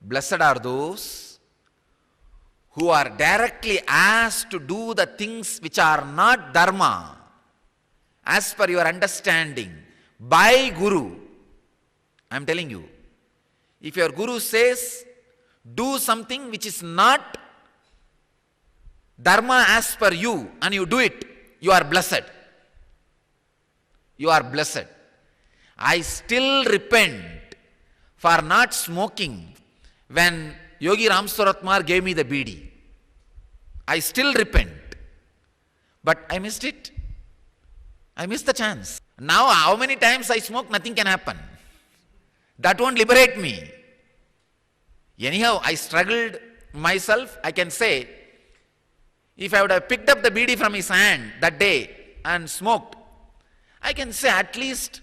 Blessed are those who are directly asked to do the things which are not dharma, as per your understanding, by Guru. I am telling you, if your Guru says, do something which is not dharma as per you, and you do it, you are blessed. You are blessed. I still repent for not smoking when Yogi Ram Saratkumar gave me the bidi. I still repent. But I missed it. I missed the chance. Now how many times I smoke, nothing can happen. That won't liberate me. Anyhow, I struggled myself. I can say, if I would have picked up the bidi from his hand that day and smoked, I can say at least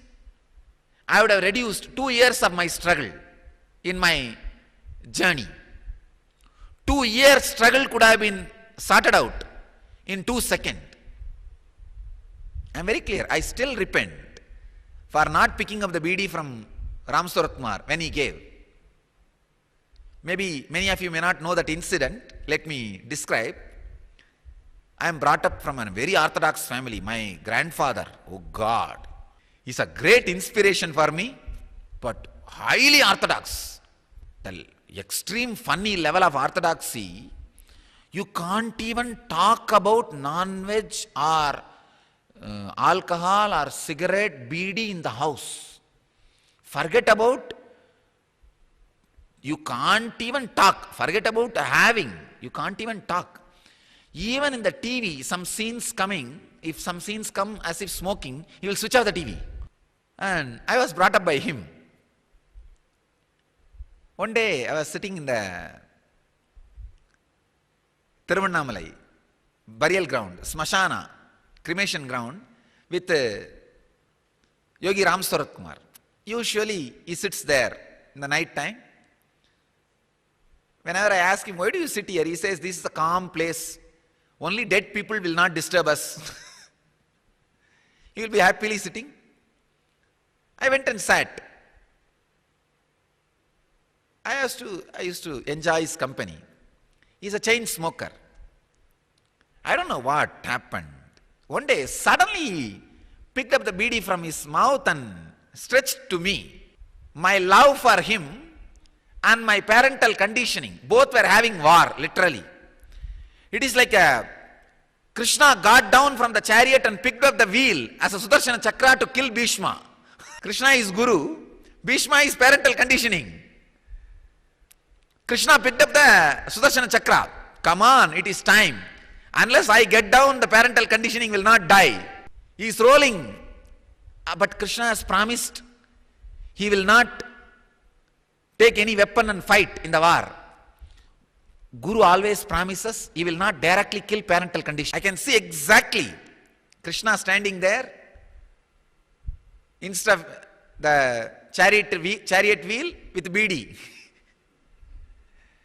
I would have reduced 2 years of my struggle in my journey. 2 years struggle could have been sorted out in 2 seconds. I am very clear. I still repent for not picking up the bidi from Ram Saratkumar when he gave. Maybe many of you may not know that incident. Let me describe. I am brought up from a very orthodox family. My grandfather, oh God, is a great inspiration for me, but highly orthodox. The extreme funny level of orthodoxy, you can't even talk about non-veg or alcohol or cigarette, bidi in the house. Forget about, you can't even talk. Forget about having, you can't even talk. Even in the TV, some scenes coming, if some scenes come as if smoking, he will switch off the TV. And I was brought up by him. One day I was sitting in the Tiruvannamalai burial ground, Smashana, cremation ground, with Yogi Ram Saratkumar. Usually he sits there in the night time. Whenever I ask him, why do you sit here? He says, this is a calm place. Only dead people will not disturb us. He will be happily sitting. I went and sat. I used to enjoy his company. He's a chain smoker. I don't know what happened. One day, suddenly he picked up the bidi from his mouth and stretched to me. My love for him and my parental conditioning, both were having war, literally. It is like Krishna got down from the chariot and picked up the wheel as a Sudarshana Chakra to kill Bhishma. Krishna is Guru, Bhishma is parental conditioning. Krishna picked up the Sudarshana Chakra. Come on, it is time. Unless I get down, the parental conditioning will not die. He is rolling. But Krishna has promised he will not take any weapon and fight in the war. Guru always promises he will not directly kill parental condition. I can see exactly Krishna standing there instead of the chariot wheel with bidi.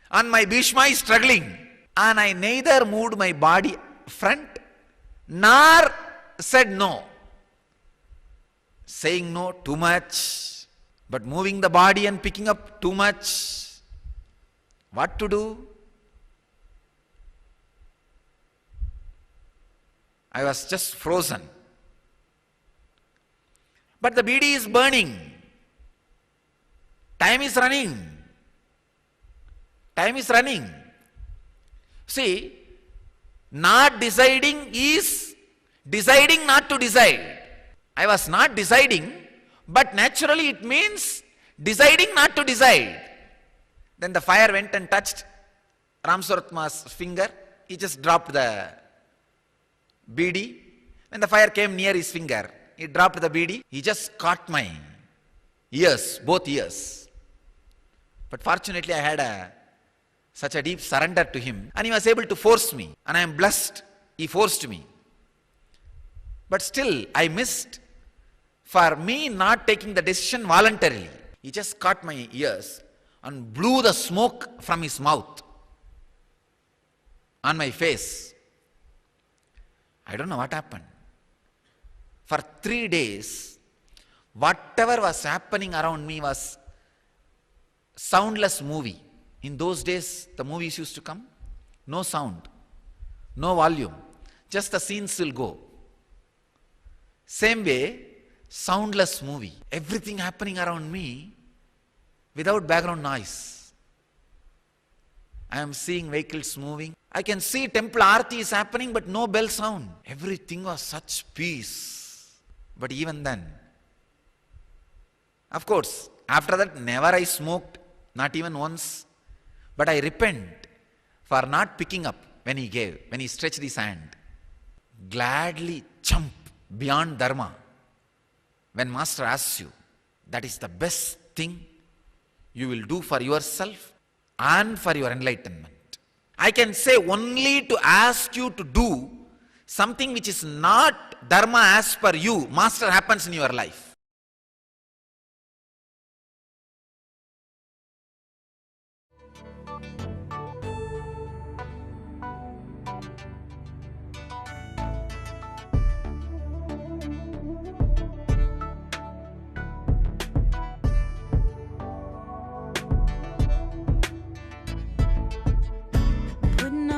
And my Bhishma is struggling. And I neither moved my body front nor said no. Saying no too much, but moving the body and picking up too much. What to do? I was just frozen. But the bidi is burning. Time is running. Time is running. See, not deciding is deciding not to decide. I was not deciding, but naturally it means deciding not to decide. Then the fire went and touched Ram Saratkumar's finger. He just dropped the bidi. When the fire came near his finger, he dropped the bidi. He just caught my ears, both ears. But fortunately I had such a deep surrender to him, and he was able to force me, and I am blessed he forced me. But still I missed for me not taking the decision voluntarily. He just caught my ears and blew the smoke from his mouth on my face. I don't know what happened. For 3 days, whatever was happening around me was soundless movie. In those days, the movies used to come, no sound, no volume, just the scenes will go. Same way, soundless movie. Everything happening around me without background noise. I am seeing vehicles moving. I can see temple aarti is happening, but no bell sound. Everything was such peace. But even then, of course, after that, never I smoked, not even once. But I repent for not picking up when he stretched his hand. Gladly jump beyond dharma. When Master asks you, that is the best thing you will do for yourself and for your enlightenment. I can say only to ask you to do something which is not dharma as per you, Master happens in your life.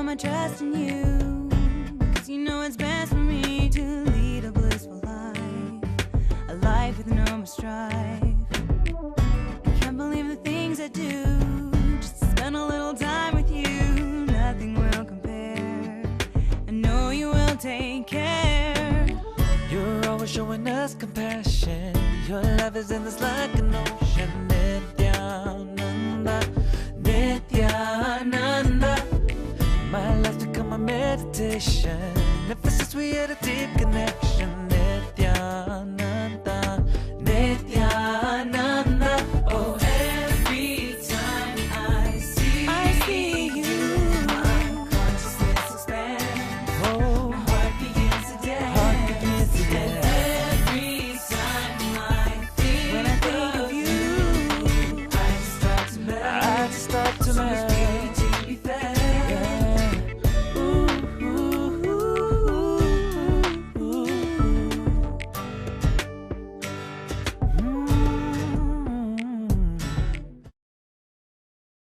My trust in you, 'cause you know it's best for me to lead a blissful life, a life with no more strife. I can't believe the things I do, just to spend a little time with you, nothing will compare. I know you will take care. You're always showing us compassion, your love is endless like an ocean. Nityananda, Nityananda, my life's become a meditation. Ever since we had a deep connection,